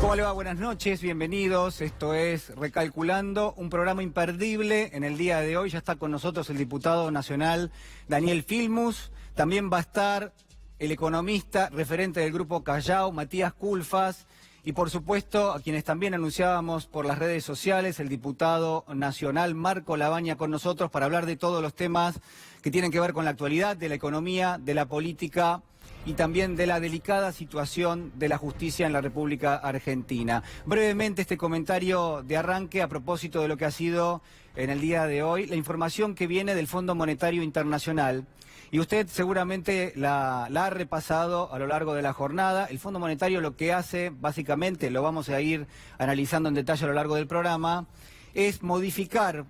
¿Cómo le va? Buenas noches, bienvenidos. Esto es Recalculando, un programa imperdible. En el día de hoy ya está con nosotros el diputado nacional Daniel Filmus. También va a estar el economista, referente del Grupo Callao, Matías Culfas. Y por supuesto, a quienes también anunciábamos por las redes sociales, el diputado nacional Marco Labaña con nosotros para hablar de todos los temas que tienen que ver con la actualidad, de la economía, de la política y también de la delicada situación de la justicia en la República Argentina. Brevemente este comentario de arranque a propósito de lo que ha sido en el día de hoy la información que viene del Fondo Monetario Internacional. Y usted seguramente la ha repasado a lo largo de la jornada. El Fondo Monetario lo que hace, básicamente, lo vamos a ir analizando en detalle a lo largo del programa, es modificar,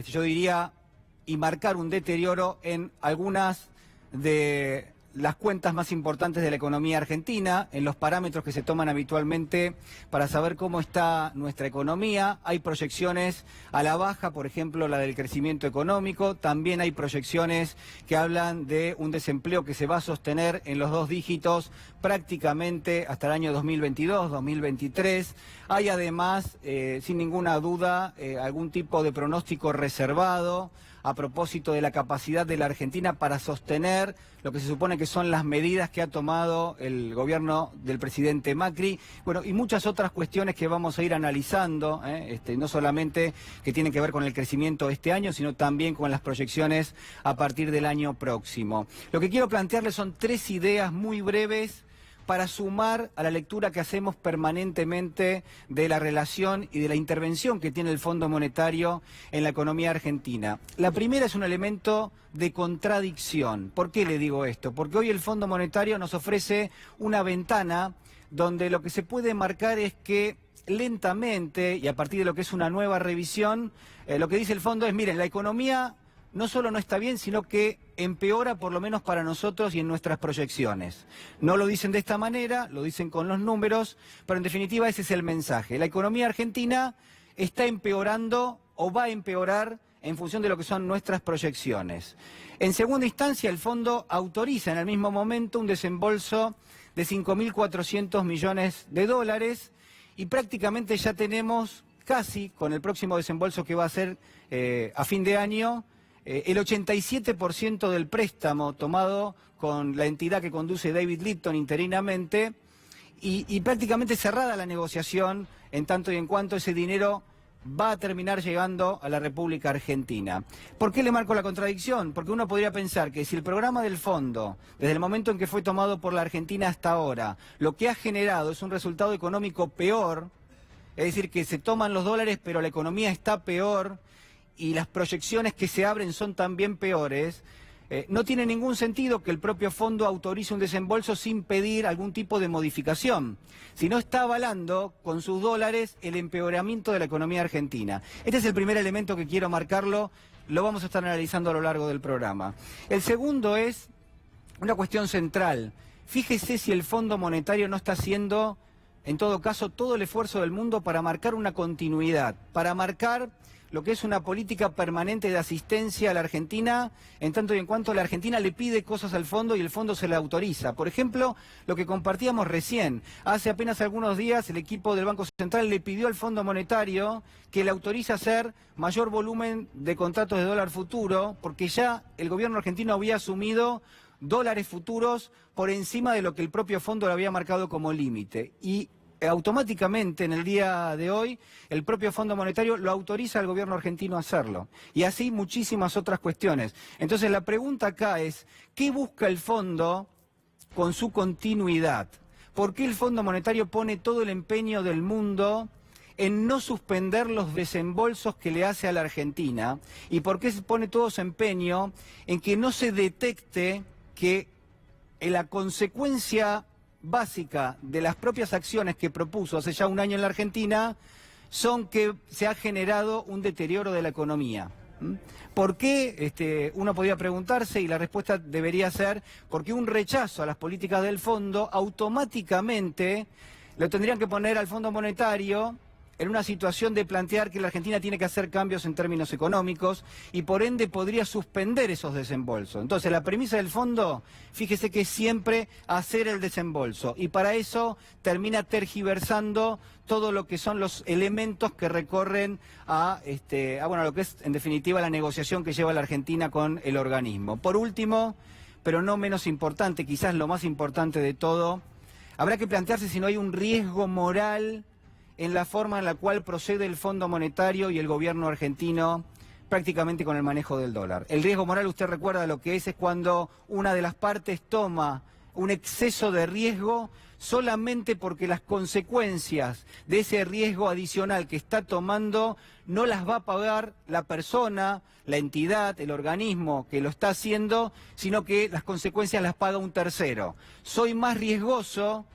yo diría, y marcar un deterioro en algunas de las cuentas más importantes de la economía argentina, en los parámetros que se toman habitualmente para saber cómo está nuestra economía. Hay proyecciones a la baja, por ejemplo, la del crecimiento económico. También hay proyecciones que hablan de un desempleo que se va a sostener en los 2 dígitos prácticamente hasta el año 2022, 2023. Hay además, sin ninguna duda, algún tipo de pronóstico reservado a propósito de la capacidad de la Argentina para sostener lo que se supone que son las medidas que ha tomado el gobierno del presidente Macri, bueno, y muchas otras cuestiones que vamos a ir analizando, no solamente que tienen que ver con el crecimiento este año, sino también con las proyecciones a partir del año próximo. Lo que quiero plantearles son 3 ideas muy breves para sumar a la lectura que hacemos permanentemente de la relación y de la intervención que tiene el Fondo Monetario en la economía argentina. La primera es un elemento de contradicción. ¿Por qué le digo esto? Porque hoy el Fondo Monetario nos ofrece una ventana donde lo que se puede marcar es que lentamente, y a partir de lo que es una nueva revisión, lo que dice el fondo es, miren, la economía no solo no está bien, sino que empeora, por lo menos para nosotros y en nuestras proyecciones. No lo dicen de esta manera, lo dicen con los números, pero en definitiva ese es el mensaje. La economía argentina está empeorando o va a empeorar en función de lo que son nuestras proyecciones. En segunda instancia, el fondo autoriza en el mismo momento un desembolso de 5.400 millones de dólares y prácticamente ya tenemos casi, con el próximo desembolso que va a ser a fin de año, el 87% del préstamo tomado con la entidad que conduce David Lipton interinamente y prácticamente cerrada la negociación en tanto y en cuanto ese dinero va a terminar llegando a la República Argentina. ¿Por qué le marco la contradicción? Porque uno podría pensar que si el programa del fondo, desde el momento en que fue tomado por la Argentina hasta ahora, lo que ha generado es un resultado económico peor, es decir, que se toman los dólares pero la economía está peor, y las proyecciones que se abren son también peores, no tiene ningún sentido que el propio fondo autorice un desembolso sin pedir algún tipo de modificación, sino está avalando con sus dólares el empeoramiento de la economía argentina. Este es el primer elemento que quiero marcarlo, lo vamos a estar analizando a lo largo del programa. El segundo es una cuestión central. Fíjese si el Fondo Monetario no está haciendo, en todo caso, todo el esfuerzo del mundo para marcar una continuidad, para marcar lo que es una política permanente de asistencia a la Argentina, en tanto y en cuanto la Argentina le pide cosas al fondo y el fondo se le autoriza. Por ejemplo, lo que compartíamos recién, hace apenas algunos días el equipo del Banco Central le pidió al Fondo Monetario que le autorice hacer mayor volumen de contratos de dólar futuro, porque ya el gobierno argentino había asumido dólares futuros por encima de lo que el propio fondo le había marcado como límite. Y automáticamente en el día de hoy el propio Fondo Monetario lo autoriza al gobierno argentino a hacerlo. Y así muchísimas otras cuestiones. Entonces la pregunta acá es, ¿qué busca el fondo con su continuidad? ¿Por qué el Fondo Monetario pone todo el empeño del mundo en no suspender los desembolsos que le hace a la Argentina? ¿Y por qué se pone todo su empeño en que no se detecte que la consecuencia básica de las propias acciones que propuso hace ya un año en la Argentina son que se ha generado un deterioro de la economía? ¿Por qué? Uno podría preguntarse y la respuesta debería ser porque un rechazo a las políticas del fondo automáticamente lo tendrían que poner al Fondo Monetario en una situación de plantear que la Argentina tiene que hacer cambios en términos económicos y por ende podría suspender esos desembolsos. Entonces la premisa del fondo, fíjese que es siempre hacer el desembolso y para eso termina tergiversando todo lo que son los elementos que recorren a bueno, lo que es en definitiva la negociación que lleva la Argentina con el organismo. Por último, pero no menos importante, quizás lo más importante de todo, habrá que plantearse si no hay un riesgo moral en la forma en la cual procede el Fondo Monetario y el gobierno argentino prácticamente con el manejo del dólar. El riesgo moral, usted recuerda lo que es cuando una de las partes toma un exceso de riesgo solamente porque las consecuencias de ese riesgo adicional que está tomando no las va a pagar la persona, la entidad, el organismo que lo está haciendo, sino que las consecuencias las paga un tercero. Soy más riesgoso,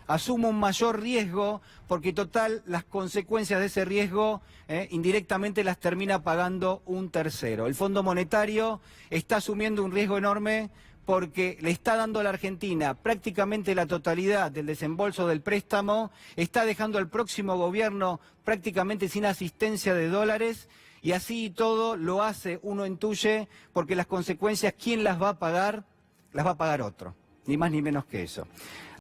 asumo un mayor riesgo porque total las consecuencias de ese riesgo indirectamente las termina pagando un tercero. El Fondo Monetario está asumiendo un riesgo enorme porque le está dando a la Argentina prácticamente la totalidad del desembolso del préstamo, está dejando al próximo gobierno prácticamente sin asistencia de dólares y así y todo lo hace, uno intuye, porque las consecuencias, ¿quién las va a pagar? Las va a pagar otro, ni más ni menos que eso.